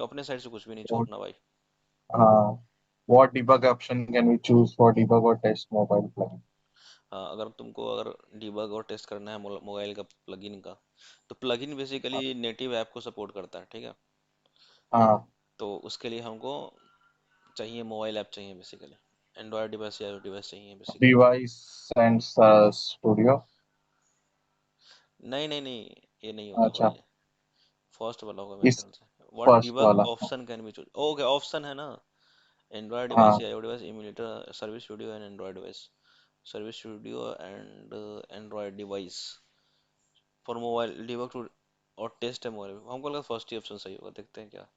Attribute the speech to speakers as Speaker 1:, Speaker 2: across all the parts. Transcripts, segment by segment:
Speaker 1: अपने साइड से कुछ भी नहीं
Speaker 2: What,
Speaker 1: छोड़ना भाई।
Speaker 2: what debug option can we choose for debug or test mobile plugin?
Speaker 1: हाँ, अगर तुमको अगर डीबग और टेस्ट करना है मोबाइल का प्लगइन का, तो प्लगइन बेसिकली नेटिव ऐप को सपोर्ट करता है, ठीक है।
Speaker 2: हाँ,
Speaker 1: तो उसके लिए हमको चाहिए मोबाइल ऐप चाहिए बेसिकली, एंड्रॉयड डिवाइस या डिवाइस चाहिए बेसिकली।
Speaker 2: device and studio.
Speaker 1: नहीं नहीं नहीं, ये नहीं होगा
Speaker 2: अच्छा,
Speaker 1: भाई, फर्स्ट वाला होगा मेरे
Speaker 2: इस
Speaker 1: ख्याल से। व्हाट
Speaker 2: फर्स्ट
Speaker 1: डिबग
Speaker 2: वाला।
Speaker 1: Option can be choose, okay option है ना, एंड्रॉयड डिवाइस
Speaker 2: हाँ,
Speaker 1: या iOS device emulator service studio and Android device, service studio and Android device for mobile debug to और टेस्ट है मोबाइल। हमको लगा फर्स्ट ही option सही होगा, देखते हैं क्या।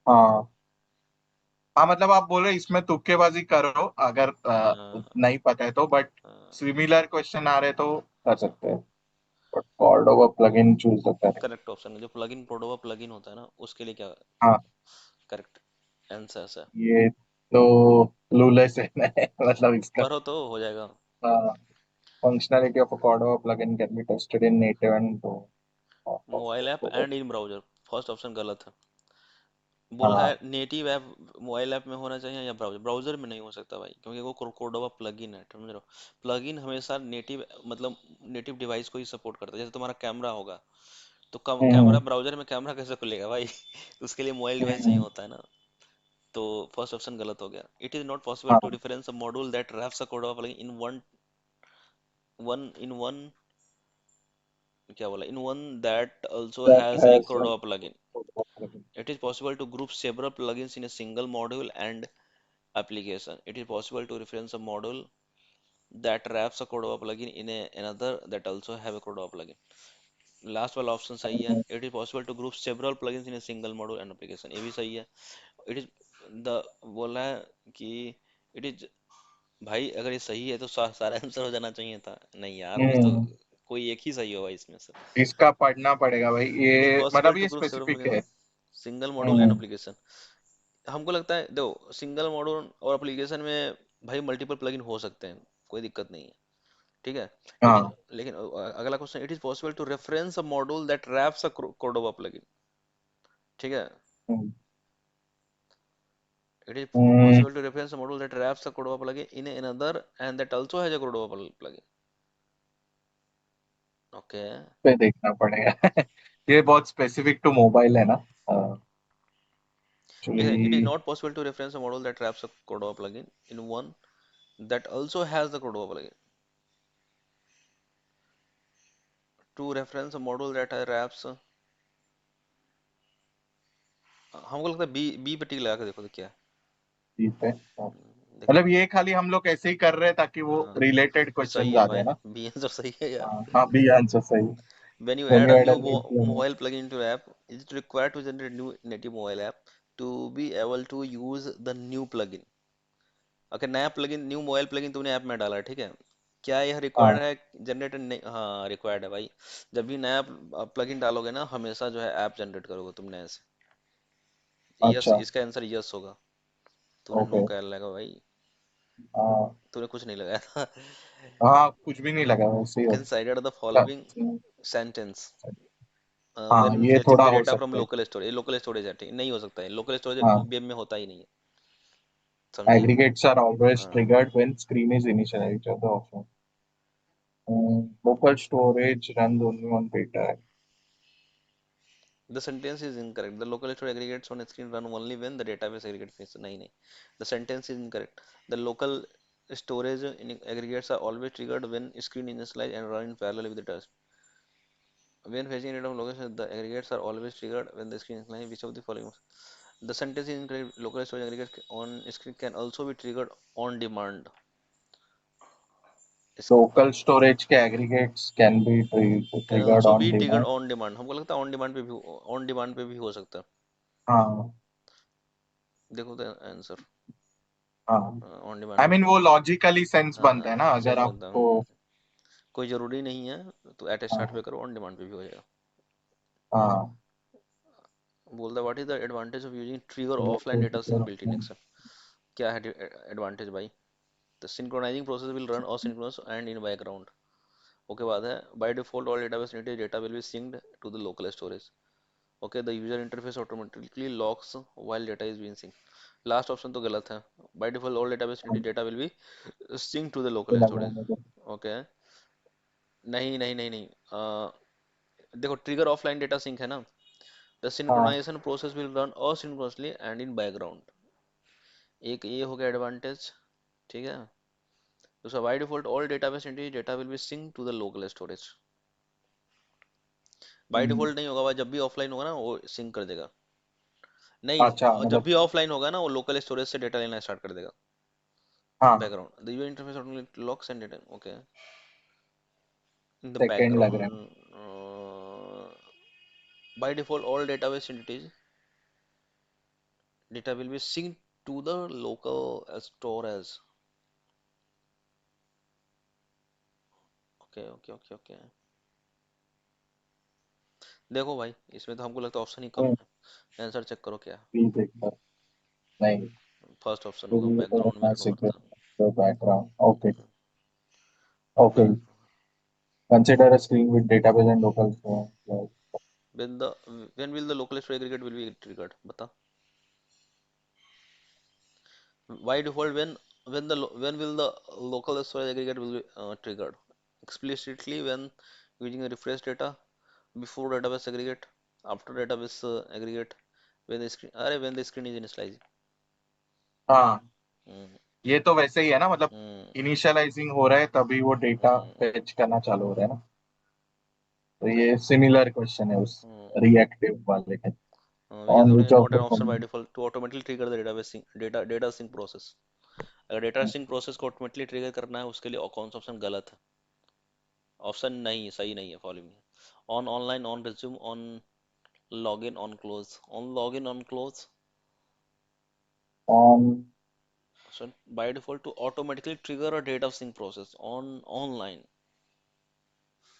Speaker 2: हाँ, हाँ, मतलब आप बोल रहे इसमें तुक्केबाजी करो अगर नहीं पता है तो, बट सिमिलर क्वेश्चन आ रहे तो कर सकते हैं। बट कॉर्डोवा प्लगइन चूज तो करें।
Speaker 1: करेक्ट ऑप्शन है जो प्लगइन प्रोडोवा प्लगइन होता है ना, उसके लिए क्या
Speaker 2: हाँ,
Speaker 1: करेक्ट आंसर है।
Speaker 2: ये तो क्लूलेस है मतलब इसका।
Speaker 1: पढ़ो तो हो जाएगा।
Speaker 2: Functionality of a Cordova plugin can be tested in native and
Speaker 1: mobile app
Speaker 2: of-
Speaker 1: and in browser, first option गलत है। बोल रहा है
Speaker 2: हाँ,
Speaker 1: नेटिव ऐप मोबाइल ऐप में होना चाहिए या ब्राउजर, ब्राउजर में नहीं हो सकता भाई, क्योंकि वो कोर्डोवा प्लगइन है, समझ रहे हो। प्लगइन हमेशा नेटिव मतलब नेटिव डिवाइस को ही सपोर्ट करता है, जैसे तुम्हारा कैमरा होगा तो कैमरा
Speaker 2: हम्म,
Speaker 1: ब्राउजर में कैमरा कैसे खुलेगा भाई उसके लिए मोबाइल डिवाइस चाहिए
Speaker 2: हम्म,
Speaker 1: होता है ना। तो फर्स्ट ऑप्शन गलत हो गया। It is not possible to
Speaker 2: हाँ,
Speaker 1: difference a module that wraps a Cordova plugin in one क्या बोला, in one that also
Speaker 2: that
Speaker 1: has a
Speaker 2: has
Speaker 1: Cordova plugin. It is possible to group several plugins in a single module and application. It is possible to reference a module that wraps a Cordova plugin in another that also have a Cordova plugin. Last वाला option सही है। It is possible to group several plugins in a single module and application, ये भी सही है। It is the बोला है कि इट इज, भाई अगर ये सही है तो सारा आंसर हो जाना चाहिए था, नहीं यार कुछ तो,
Speaker 2: हम्म,
Speaker 1: कोई एक ही सही होगा इसमें से।
Speaker 2: इसका पढ़ना पड़ेगा भाई
Speaker 1: इट इज
Speaker 2: ये,
Speaker 1: पॉसिबल
Speaker 2: मतलब
Speaker 1: टू
Speaker 2: ये
Speaker 1: ग्रुप सेवरल
Speaker 2: स्पेसिफिक है।
Speaker 1: Plugins single module and
Speaker 2: hmm,
Speaker 1: application. हमको लगता है देखो सिंगल मॉड्यूल और एप्लीकेशन में भाई मल्टीपल प्लगइन हो सकते हैं, कोई दिक्कत नहीं है, ठीक है। इट इज,
Speaker 2: हाँ,
Speaker 1: लेकिन अगला question, it is possible to reference a module that wraps a Cordova plugin, ठीक है।
Speaker 2: Hmm,
Speaker 1: it is
Speaker 2: hmm,
Speaker 1: possible to reference a module that wraps a Cordova plugin in another and that also has a Cordova plugin, okay.
Speaker 2: पे देखना पड़ेगा ये बहुत specific to mobile है ना
Speaker 1: it is
Speaker 2: actually.
Speaker 1: Not possible to reference a module that wraps a Cordova plugin in one that also has the Cordova plugin, to reference a module that wraps, हमको लगता है B, B पे टिक लगा के देखो तो क्या है।
Speaker 2: ठीक है,
Speaker 1: देखो,
Speaker 2: मतलब ये खाली हम लोग ऐसे ही कर रहे हैं ताकि वो
Speaker 1: हाँ
Speaker 2: रिलेटेड
Speaker 1: सही
Speaker 2: क्वेश्चन
Speaker 1: है
Speaker 2: आ जाए
Speaker 1: भाई,
Speaker 2: ना।
Speaker 1: बी आंसर सही है यार।
Speaker 2: हाँ, हाँ, बी आंसर सही।
Speaker 1: When you
Speaker 2: When
Speaker 1: add
Speaker 2: you
Speaker 1: a
Speaker 2: add
Speaker 1: new
Speaker 2: a new plugin.
Speaker 1: mobile plugin into app, it required to generate new native mobile app to be able to use the new plugin. अगर नया plugin new mobile plugin तुमने app में डाला है, ठीक है, क्या यह रिक्वायर्ड
Speaker 2: हाँ,
Speaker 1: है जनरेटर? नहीं, हाँ रिक्वायर्ड है भाई। जब भी नया प्लगइन डालोगे ना, हमेशा जो है ऐप जनरेट करोगे तुम नए से। यस,
Speaker 2: अच्छा,
Speaker 1: इसका आंसर यस होगा। तूने नो
Speaker 2: ओके,
Speaker 1: कह लगा भाई,
Speaker 2: हाँ,
Speaker 1: तूने कुछ नहीं लगाया था।
Speaker 2: हाँ, कुछ भी नहीं लगा वैसे ही हो।
Speaker 1: कंसिडर द
Speaker 2: क्या?
Speaker 1: फॉलोइंग सेंटेंस
Speaker 2: हाँ,
Speaker 1: व्हेन
Speaker 2: ये
Speaker 1: फेचिंग
Speaker 2: थोड़ा
Speaker 1: द
Speaker 2: हो
Speaker 1: डेटा फ्रॉम
Speaker 2: सकता है।
Speaker 1: लोकल स्टोरेज, ये लोकल स्टोरेज है, ठीक नहीं हो सकता है, लोकल स्टोरेज
Speaker 2: हाँ,
Speaker 1: वेब में होता ही नहीं है, समझे।
Speaker 2: aggregates are always
Speaker 1: हाँ,
Speaker 2: triggered when screen is initialized. The option. Local storage runs only on data.
Speaker 1: the sentence is incorrect, the local storage aggregates on screen run only when the database aggregate finishes, नहीं नहीं, the sentence is incorrect, the local storage aggregates are always triggered when screen initialized and run in parallel with the task. When fetching data from location, the aggregates are always triggered when the screen is initialized. Which of the following? The sentence is incorrect. Local storage aggregates on screen can also be triggered on demand. Is-
Speaker 2: Local storage के aggregates can be
Speaker 1: Can
Speaker 2: triggered
Speaker 1: also
Speaker 2: on
Speaker 1: be triggered
Speaker 2: demand.
Speaker 1: on demand. हमको लगता है on demand पे भी हो सकता है।
Speaker 2: हाँ,
Speaker 1: देखो तो आंसर
Speaker 2: हाँ,
Speaker 1: ऑन डिमांड
Speaker 2: आई
Speaker 1: पे
Speaker 2: मीन
Speaker 1: भी।
Speaker 2: वो लॉजिकली सेंस बनता है ना
Speaker 1: हाँ
Speaker 2: अगर
Speaker 1: सेंस बनता है,
Speaker 2: आपको।
Speaker 1: कोई जरूरी नहीं है, तो एट स्टार्ट पे
Speaker 2: हाँ,
Speaker 1: करो, ऑन डिमांड पे भी हो जाएगा।
Speaker 2: हाँ,
Speaker 1: बोलता what is the advantage of using trigger offline data sync built in Excel, क्या है एडवांटेज भाई? The synchronising process will run asynchronous and in background, okay बाद है by default all database native data will be synced to the local storage, okay, the user interface automatically locks while data is being sync. Last option तो गलत है। By default all database data will be sync to the
Speaker 2: तो
Speaker 1: local
Speaker 2: लग रहा
Speaker 1: storage.
Speaker 2: है मुझे।
Speaker 1: Okay, नहीं नहीं नहीं नहीं, देखो ट्रिगर ऑफलाइन डेटा सिंक है ना, द
Speaker 2: हाँ।
Speaker 1: Synchronisation process will run asynchronously and in background. एक ये हो गया एडवांटेज, ठीक है। दूसरा, by default all database entity data will be sync to the local storage. By
Speaker 2: hmm,
Speaker 1: default नहीं होगा भाई, जब भी ऑफलाइन होगा ना वो सिंक कर देगा।
Speaker 2: अच्छा
Speaker 1: नहीं, जब
Speaker 2: मतलब।
Speaker 1: भी ऑफलाइन होगा ना वो लोकल स्टोरेज से डेटा लेना स्टार्ट कर देगा।
Speaker 2: हाँ।
Speaker 1: Background, the user interface automatically locks and data, okay, in the
Speaker 2: second लग रहा है।
Speaker 1: Background. By default, all database entities data will be synced to the local storage. Okay okay okay okay, देखो भाई इसमें तो हमको लगता है ऑप्शन ही कम
Speaker 2: हम्म,
Speaker 1: है। आंसर चेक करो क्या है।
Speaker 2: ठीक है सर। नहीं।
Speaker 1: फर्स्ट ऑप्शन होगा,
Speaker 2: full
Speaker 1: बैकग्राउंड मेरे को
Speaker 2: secure
Speaker 1: पड़ता है।
Speaker 2: the background. Okay. Okay.
Speaker 1: Back
Speaker 2: Consider a screen with database and local storage.
Speaker 1: when the when will the local storage aggregate will be triggered, बता। By default, when will the local storage aggregate will be triggered? Explicitly when using a refresh data, before database aggregate, after database aggregate, when the screen, अरे when the screen is initialized।
Speaker 2: हाँ,
Speaker 1: हम्म
Speaker 2: ये तो वैसे ही है ना, मतलब
Speaker 1: हम्म
Speaker 2: initialising हो रहा है तभी वो डेटा
Speaker 1: हम्म
Speaker 2: फेच करना चालू हो रहा है ना। तो ये सिमिलर क्वेश्चन है उस
Speaker 1: हम्म
Speaker 2: रिएक्टिव वाले के।
Speaker 1: which is
Speaker 2: on
Speaker 1: only
Speaker 2: which of
Speaker 1: not an
Speaker 2: the
Speaker 1: option by
Speaker 2: following.
Speaker 1: default to automatically trigger the database sync, data sync process। अगर डेटा सिंक प्रोसेस को ऑटोमेटिकली ट्रिगर करना है उसके लिए कौन सा ऑप्शन गलत है? ऑप्शन नहीं, सही नहीं है following. On online, on resume, on login, on close. On login, on close.
Speaker 2: On.
Speaker 1: So by default to automatically trigger a data sync process on online,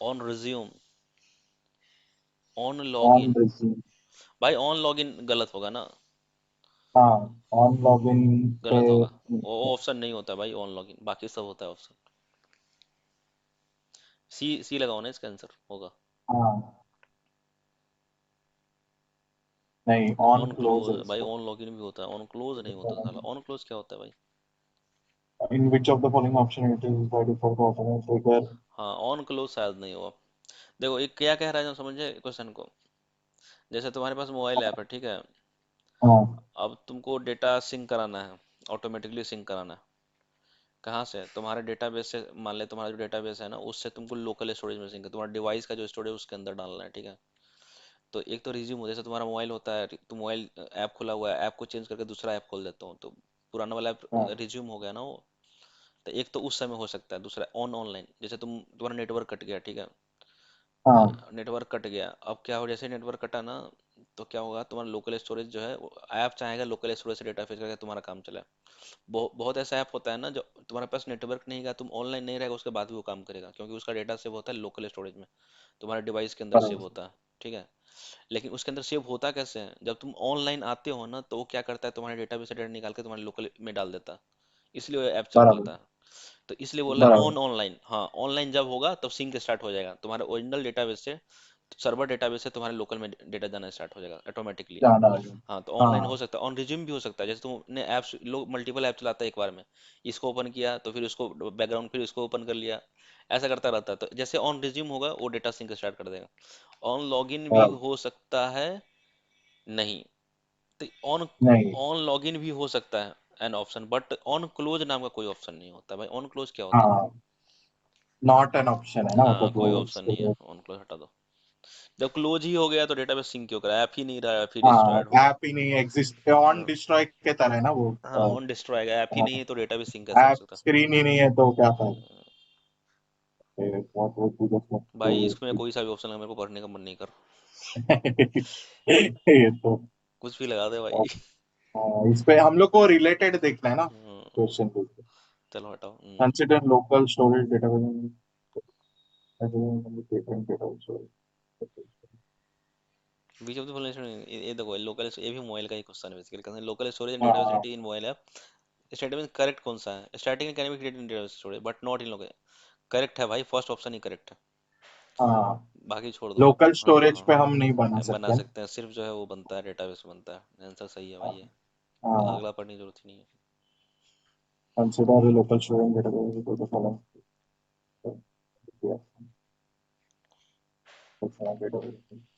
Speaker 1: on resume, on
Speaker 2: on
Speaker 1: login।
Speaker 2: Resume.
Speaker 1: भाई on login गलत होगा ना,
Speaker 2: हाँ। On login पे।
Speaker 1: गलत होगा। वो option नहीं होता भाई ऑन लॉगिन, बाकी सब होता है ऑप्शन। सी सी लगाओ ना, इसका आंसर होगा
Speaker 2: हाँ। नहीं, ऑन
Speaker 1: ऑन
Speaker 2: क्लोज है
Speaker 1: क्लोज। भाई
Speaker 2: इसका।
Speaker 1: ऑन लॉगिन भी होता है, ऑन क्लोज नहीं होता साला। ऑन क्लोज क्या होता है भाई?
Speaker 2: In which of the following option it is by default automatic trigger.
Speaker 1: हाँ, ऑन क्लोज शायद नहीं हुआ। देखो एक क्या कह रहा है, जो समझे क्वेश्चन को। जैसे तुम्हारे पास मोबाइल ऐप है, ठीक है।
Speaker 2: हाँ।
Speaker 1: अब तुमको डेटा सिंक कराना है, ऑटोमेटिकली सिंक कराना है। कहाँ से? तुम्हारे डेटाबेस से। मान ले तुम्हारा जो डेटाबेस है ना उससे तुमको लोकल स्टोरेज में सिंक है, तुम्हारा डिवाइस का जो स्टोरेज उसके अंदर डालना है, ठीक है। तो एक तो रिज्यूम, जैसे तुम्हारा मोबाइल होता है, तो मोबाइल ऐप खुला हुआ है, ऐप को चेंज करके दूसरा ऐप खोल देता हूँ तो पुराना वाला ऐप
Speaker 2: हाँ।
Speaker 1: रिज्यूम हो गया ना वो। तो एक तो उस समय हो सकता है, दूसरा ऑन ऑनलाइन, जैसे तुम्हारा नेटवर्क कट गया, ठीक है।
Speaker 2: हाँ।
Speaker 1: नेटवर्क कट गया, अब क्या हो, जैसे नेटवर्क कटा ना तो क्या होगा, तुम्हारा लोकल स्टोरेज जो है ऐप चाहेगा लोकल स्टोरेज से डेटा फेच करके तुम्हारा काम चले। बहुत ऐसा ऐप होता है ना जो तुम्हारे पास नेटवर्क नहीं है, तुम ऑनलाइन नहीं रहेगा उसके बाद भी वो काम करेगा, क्योंकि उसका डेटा सेव होता है लोकल स्टोरेज में, तुम्हारे डिवाइस के अंदर सेव
Speaker 2: बराबर।
Speaker 1: होता है, ठीक है। लेकिन उसके अंदर सेव होता कैसे है, जब तुम ऑनलाइन आते हो ना तो वो क्या करता है, तुम्हारे डेटाबेस से डेटा निकाल के तुम्हारे लोकल में डाल देता है, इसलिए वो ऐप चल
Speaker 2: बराबर।
Speaker 1: पाता है। तो इसलिए बोला
Speaker 2: बराबर।
Speaker 1: ऑन ऑनलाइन, हाँ ऑनलाइन जब होगा तब सिंक स्टार्ट हो जाएगा तुम्हारे ओरिजिनल डेटाबेस से, सर्वर डेटाबेस से तुम्हारे लोकल में डेटा जाना स्टार्ट हो जाएगा ऑटोमेटिकली।
Speaker 2: जाना है।
Speaker 1: हाँ, तो ऑनलाइन हो
Speaker 2: हाँ।
Speaker 1: सकता है, ऑन रिज्यूम भी हो सकता है, जैसे तुमने ऐप्स, लोग मल्टीपल ऐप चलाता है एक बार में, इसको ओपन किया तो फिर उसको बैकग्राउंड, फिर इसको ओपन कर लिया, ऐसा करता रहता है। तो जैसे ऑन रिज्यूम होगा वो डेटा सिंक स्टार्ट कर देगा। ऑन लॉगिन भी
Speaker 2: बराबर।
Speaker 1: हो सकता है, नहीं, तो ऑन
Speaker 2: नहीं।
Speaker 1: ऑन लॉगिन भी हो सकता है an option, but on close नाम का कोई ऑप्शन नहीं होता भाई। ऑन क्लोज क्या होता
Speaker 2: हाँ, नॉट एन ऑप्शन है
Speaker 1: है?
Speaker 2: ना,
Speaker 1: हाँ,
Speaker 2: मतलब
Speaker 1: कोई
Speaker 2: वो
Speaker 1: ऑप्शन नहीं है,
Speaker 2: इसके लिए।
Speaker 1: ऑन क्लोज हटा दो। जब क्लोज ही हो गया तो डेटाबेस सिंक क्यों करा, ऐप ही नहीं रहा, फिर
Speaker 2: हाँ,
Speaker 1: डिस्ट्रॉयड हो।
Speaker 2: ऐप ही नहीं एग्जिस्ट, ऑन डिस्ट्रॉय के तरह है ना वो।
Speaker 1: हाँ, ऑन डिस्ट्रॉय गया, ऐप ही नहीं है तो डेटाबेस सिंक कैसे हो
Speaker 2: ऐप
Speaker 1: सकता?
Speaker 2: स्क्रीन ही नहीं है तो क्या फायदा। What would be the
Speaker 1: भाई
Speaker 2: flexible-
Speaker 1: इसमें कोई सा भी ऑप्शन है, मेरे को पढ़ने का मन नहीं कर।
Speaker 2: ये तो।
Speaker 1: कुछ भी लगा दे भाई।
Speaker 2: हाँ, इस पे हम लोग को रिलेटेड देखना है ना
Speaker 1: हम्म,
Speaker 2: क्वेश्चन को।
Speaker 1: चलो हटाओ।
Speaker 2: Consider local storage database data.
Speaker 1: Which of the following, ये देखो लोकल, ये भी मोबाइल का ही क्वेश्चन है basically. Local storage and database
Speaker 2: हाँ।
Speaker 1: Entity in mobile app statement correct कौन सा है? Starting can be created in database storage but not in local. Correct है भाई, फर्स्ट ऑप्शन ही करेक्ट है।
Speaker 2: हाँ।
Speaker 1: बाकी छोड़ दो।
Speaker 2: लोकल
Speaker 1: हाँ
Speaker 2: स्टोरेज पे हम नहीं बना
Speaker 1: हाँ, बना
Speaker 2: सकते ना।
Speaker 1: सकते हैं, सिर्फ जो है वो बनता है डेटाबेस बनता है। आंसर सही है भाई ये।
Speaker 2: हाँ।
Speaker 1: अगला पढ़ने की जरूरत ही नहीं है।
Speaker 2: कंसिडर लोकल स्टोरेज डेटाबेस को तो फॉलो किया।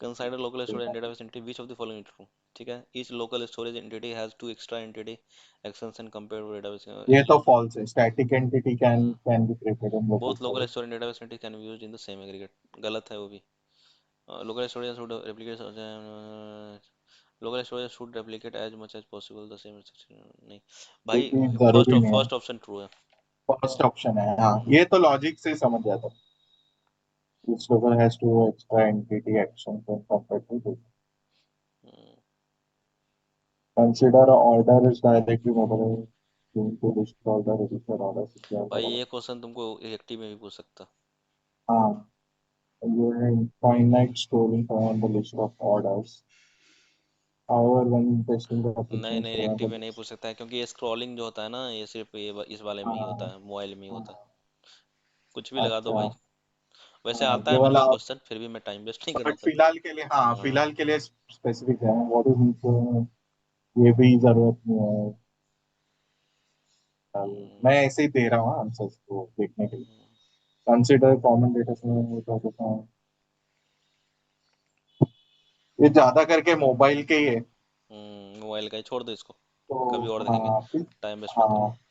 Speaker 1: Consider local storage database entity which of the following true. ठीक है, each local storage entity has two extra entity actions and compare to
Speaker 2: ये
Speaker 1: डेटाबेस।
Speaker 2: तो फॉल्स है, static entity can be created in local
Speaker 1: both local
Speaker 2: storage.
Speaker 1: Storage database entity can be used in the same aggregate. गलत है वो भी। Local storage should replicate local storage should replicate as much as possible the same नहीं
Speaker 2: ये
Speaker 1: भाई।
Speaker 2: भी जरूरी नहीं है।
Speaker 1: फर्स्ट ऑप्शन ट्रू है।
Speaker 2: फर्स्ट ऑप्शन है, हाँ,
Speaker 1: हम्म,
Speaker 2: ये तो लॉजिक से ही समझ जाता है। Each local has two extra entity actions when compared to this.
Speaker 1: Hmm.
Speaker 2: Consider a order is directly mobile to list all the register orders if you have
Speaker 1: भाई
Speaker 2: order.
Speaker 1: ये क्वेश्चन तुमको रिएक्टिव में भी पूछ सकता।
Speaker 2: हाँ, you have infinite storing on the list of orders. However, when testing the
Speaker 1: नहीं
Speaker 2: application
Speaker 1: नहीं,
Speaker 2: store
Speaker 1: रिएक्टिव
Speaker 2: the
Speaker 1: में नहीं
Speaker 2: list,
Speaker 1: पूछ सकता है, क्योंकि ये स्क्रॉलिंग जो होता है ना, ये सिर्फ इस वाले में ही होता
Speaker 2: हाँ,
Speaker 1: है, मोबाइल में ही होता है।
Speaker 2: हाँ,
Speaker 1: कुछ भी लगा दो
Speaker 2: अच्छा,
Speaker 1: भाई। वैसे
Speaker 2: हाँ,
Speaker 1: आता
Speaker 2: ये
Speaker 1: है मेरे
Speaker 2: वाला।
Speaker 1: को क्वेश्चन, फिर भी मैं टाइम वेस्ट नहीं करना
Speaker 2: बट फिलहाल के लिए, हाँ,
Speaker 1: चाहता।
Speaker 2: फिलहाल के लिए स्पेसिफिक है व्हाट इज, ये भी जरूरत नहीं है।
Speaker 1: हम्म,
Speaker 2: मैं ऐसे ही दे रहा हूँ आंसर्स को देखने के लिए।
Speaker 1: हम्म,
Speaker 2: कंसिडर कॉमन डेटा से ये ज्यादा करके मोबाइल के ही है।
Speaker 1: मोबाइल का ही छोड़ दो इसको।
Speaker 2: तो
Speaker 1: कभी और देखेंगे।
Speaker 2: हाँ फिर,
Speaker 1: टाइम वेस्ट मत
Speaker 2: हाँ,
Speaker 1: करो।